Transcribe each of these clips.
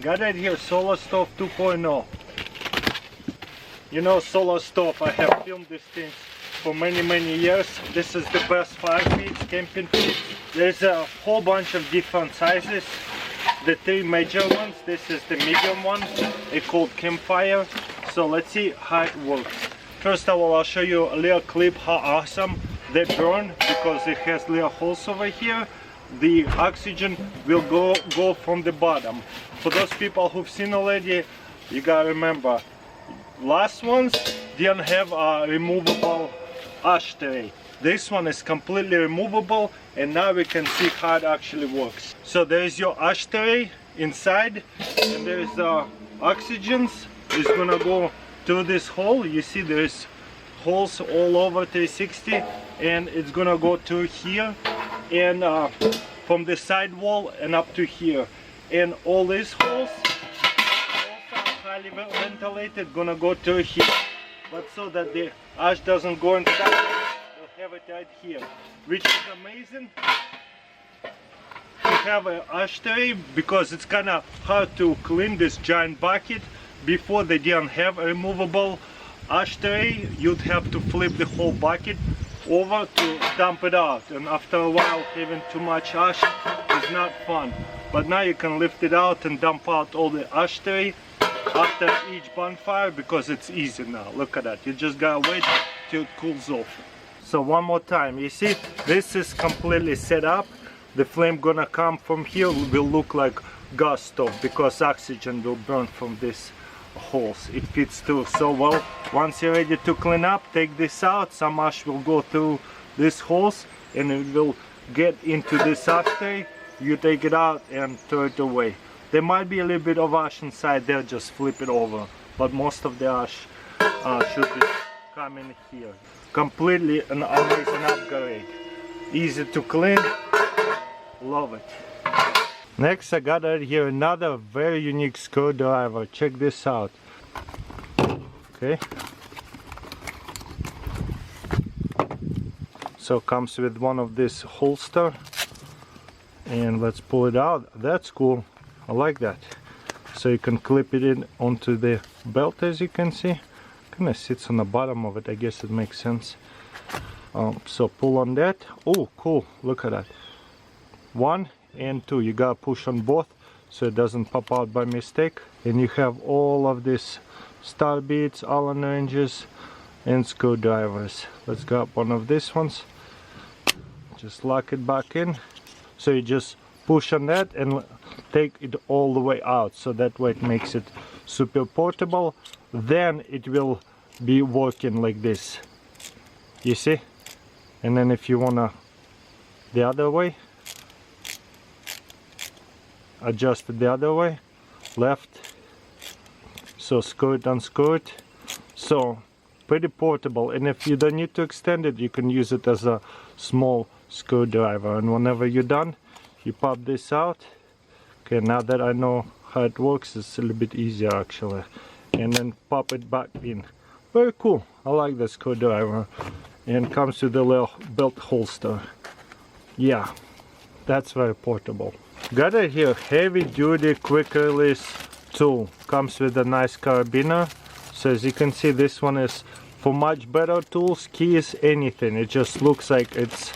Got it here, Solar Stove 2.0. You know, Solar Stove, I have filmed these things for many years. This is the best fire pits, camping pits. There's a whole bunch of different sizes. The three major ones, this is the medium one. It's called Campfire. So let's see how it works. First of all, I'll show you a little clip how awesome they burn, because it has little holes over here. The oxygen will go from the bottom. For those people who've seen already, you gotta remember, last ones didn't have a removable ashtray. This one is completely removable, and now we can see how it actually works. So there is your ashtray inside, and there is the oxygens. It's gonna go through this hole. You see there's holes all over 360, and it's gonna go through here and from the side wall and up to here. And all these holes also highly ventilated, gonna go through here. But so that the ash doesn't go inside, we'll have it right here, which is amazing to have an ashtray, because it's kind of hard to clean this giant bucket. Before they didn't have a removable ashtray, you'd have to flip the whole bucket over to dump it out, and after a while having too much ash is not fun. But now you can lift it out and dump out all the ashtray after each bonfire, because it's easy now. Look at that, you just gotta wait till it cools off. So one more time, you see this is completely set up. The flame gonna come from here, will look like gas stove, because oxygen will burn from this holes. It fits through so well. Once you're ready to clean up, take this out. Some ash will go through these holes and it will get into this ashtray. You take it out and throw it away. There might be a little bit of ash inside there, just flip it over, but most of the ash should be coming here. Completely an amazing upgrade. Easy to clean, love it. Next, I got right here another very unique screwdriver. Check this out. Okay. So comes with one of this holster, and let's pull it out. That's cool. I like that. So you can clip it in onto the belt, as you can see. Kind of sits on the bottom of it. I guess it makes sense. So pull on that. Oh, cool! Look at that. 1 and 2, you gotta push on both so it doesn't pop out by mistake. And you have all of these star beads, Allen wrenches and screwdrivers. Let's grab one of these ones, just lock it back in. So you just push on that and take it all the way out, so that way it makes it super portable. Then it will be working like this, you see. And then if you wanna the other way, adjust it the other way, left, so screw it, unscrew it. So pretty portable, and if you don't need to extend it, you can use it as a small screwdriver. And whenever you're done, you pop this out. Okay, now that I know how it works, it's a little bit easier actually. And then pop it back in. Very cool. I like the screwdriver. And comes with a little belt holster. Yeah, that's very portable. Got it here, heavy duty quick release tool. Comes with a nice carabiner. So as you can see, this one is for much better tools, keys, anything. It just looks like it's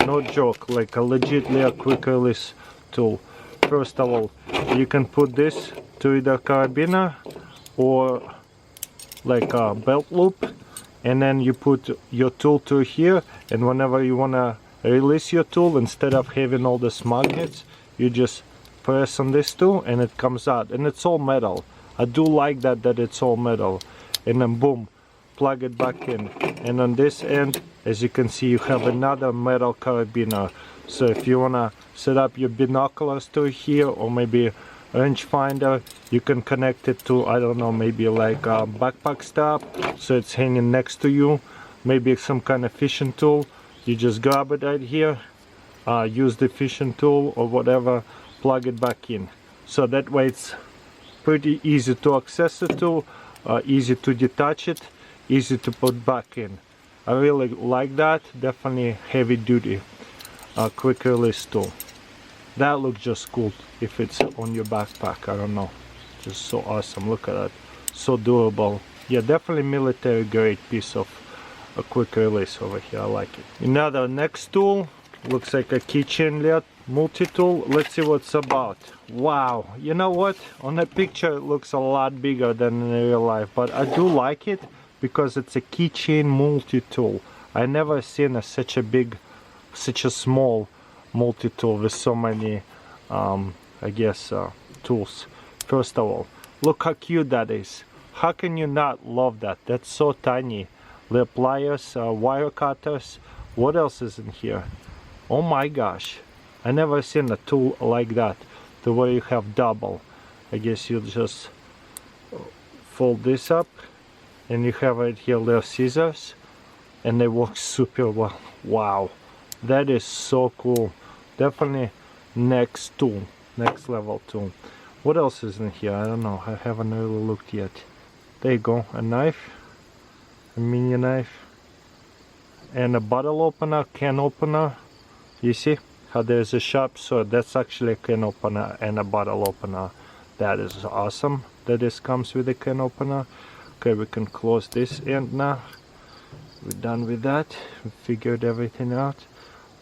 no joke, like a legitly a quick release tool. First of all, you can put this to either carabiner or like a belt loop, and then you put your tool to here, and whenever you wanna release your tool, instead of having all these magnets, you just press on this tool and it comes out, and it's all metal. I do like that it's all metal. And then boom, plug it back in. And on this end, as you can see, you have another metal carabiner. So if you wanna set up your binoculars to here, or maybe a rangefinder, you can connect it to, I don't know, maybe like a backpack strap, so it's hanging next to you. Maybe some kind of fishing tool. You just grab it right here, use the fishing tool or whatever, plug it back in. So that way it's pretty easy to access the tool, easy to detach it, easy to put back in. I really like that. Definitely heavy duty, quick release tool. That looks just cool if it's on your backpack, I don't know. It's so awesome. Look at that. So durable. Yeah, definitely military grade piece of a quick release over here. I like it. Another next tool. Looks like a Keychain Multitool. Let's see what's about. Wow. You know what? On the picture it looks a lot bigger than in real life. But I do like it because it's a Keychain Multitool. I never seen such a small multi-tool with so many I guess tools. First of all, look how cute that is. How can you not love that? That's so tiny. The pliers, wire cutters. What else is in here? Oh my gosh, I never seen a tool like that, the way you have double. I guess you just fold this up and you have right here little scissors and they work super well. Wow, that is so cool. Definitely next tool, next level tool. What else is in here? I don't know, I haven't really looked yet. There you go, a knife, a mini knife, and a bottle opener, can opener. You see how there's a sharp, so that's actually a can opener and a bottle opener. That is awesome that this comes with a can opener. Okay, we can close this end now. We're done with that. We figured everything out.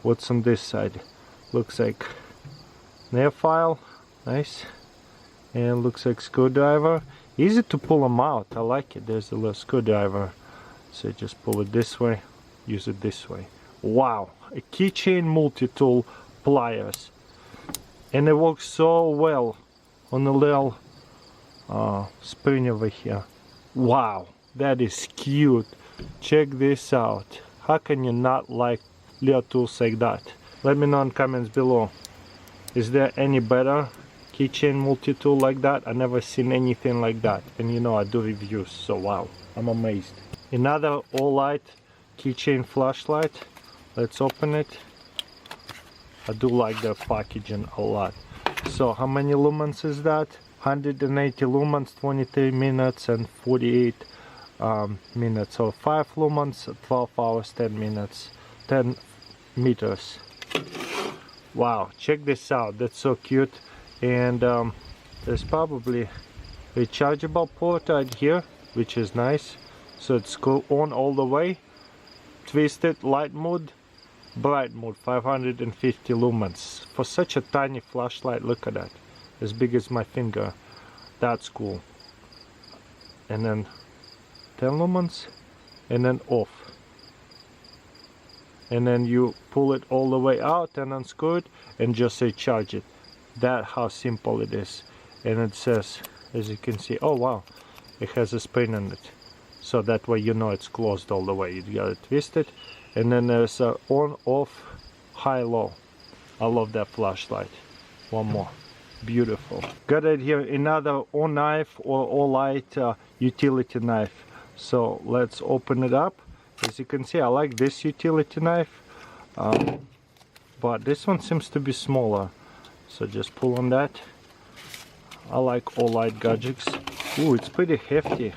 What's on this side? Looks like nail file, nice. And looks like screwdriver. Easy to pull them out. I like it. There's a little screwdriver. So just pull it this way, use it this way. Wow, a Keychain Multitool pliers. And it works so well on the little spring over here. Wow, that is cute. Check this out. How can you not like little tools like that? Let me know in comments below. Is there any better Keychain Multitool like that? I never seen anything like that. And you know I do reviews, so wow, I'm amazed. Another all-light Keychain Flashlight. Let's open it. I do like the packaging a lot. So how many lumens is that? 180 lumens, 23 minutes and 48 minutes. So 5 lumens, 12 hours, 10 minutes, 10 meters. Wow, check this out. That's so cute. And there's probably a rechargeable port right here, which is nice. So it's go on all the way. Twisted, light mode, bright mode, 550 lumens. For such a tiny flashlight, look at that. As big as my finger. That's cool. And then 10 lumens, and then off. And then you pull it all the way out and unscrew it and just recharge it. That's how simple it is. And it says, as you can see, oh wow, it has a spring on it. So that way you know it's closed all the way. You got it twisted. And then there's a on, off, high, low. I love that flashlight. One more. Beautiful. Got it here, another all knife or all light utility knife. So let's open it up. As you can see, I like this utility knife. But this one seems to be smaller. So just pull on that. I like all light gadgets. Ooh, it's pretty hefty.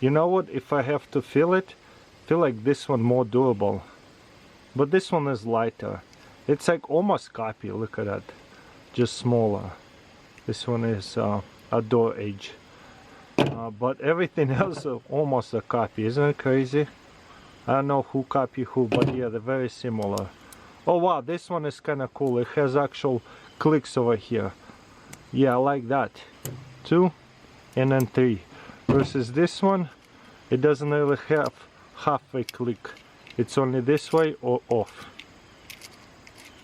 You know what, if I have to feel it, feel like this one more durable. But this one is lighter. It's like almost copy, look at that. Just smaller. This one is outdoor age. But everything else is almost a copy, isn't it crazy? I don't know who copy who, but yeah, they're very similar. Oh wow, this one is kind of cool. It has actual clicks over here. Yeah, I like that. 2 and then 3. Versus this one, it doesn't really have halfway click. It's only this way or off.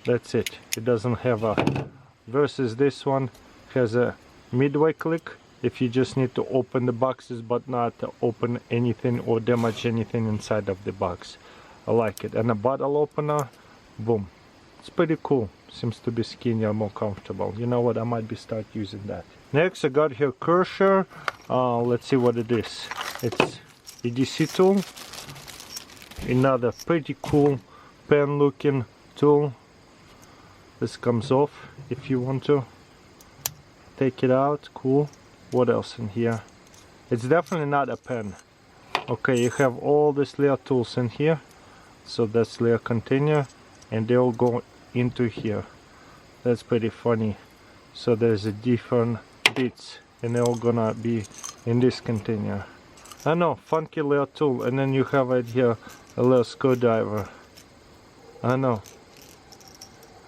That's it. It doesn't have a... Versus this one has a midway click if you just need to open the boxes but not open anything or damage anything inside of the box. I like it. And a bottle opener, boom. It's pretty cool. Seems to be skinnier, more comfortable. You know what, I might be start using that. Next I got here cursor. Let's see what it is. It's EDC tool. Another pretty cool pen looking tool. This comes off if you want to take it out. Cool. What else in here? It's definitely not a pen. Okay, you have all these little tools in here. So that's little container and they all go into here. That's pretty funny. So there's a different bits and they're all gonna be in this container. I know, funky little tool, and then you have right here a little screwdriver. I know,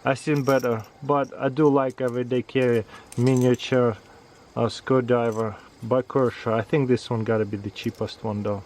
I seen better, but I do like everyday carry miniature screwdriver by Kershaw. I think this one gotta be the cheapest one though.